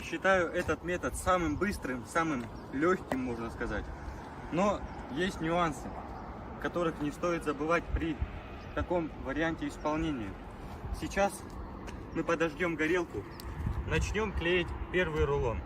считаю этот метод самым быстрым, самым легким, можно сказать. Но есть нюансы, которых не стоит забывать при таком варианте исполнения. Сейчас мы подождем горелку, начнем клеить первый рулон.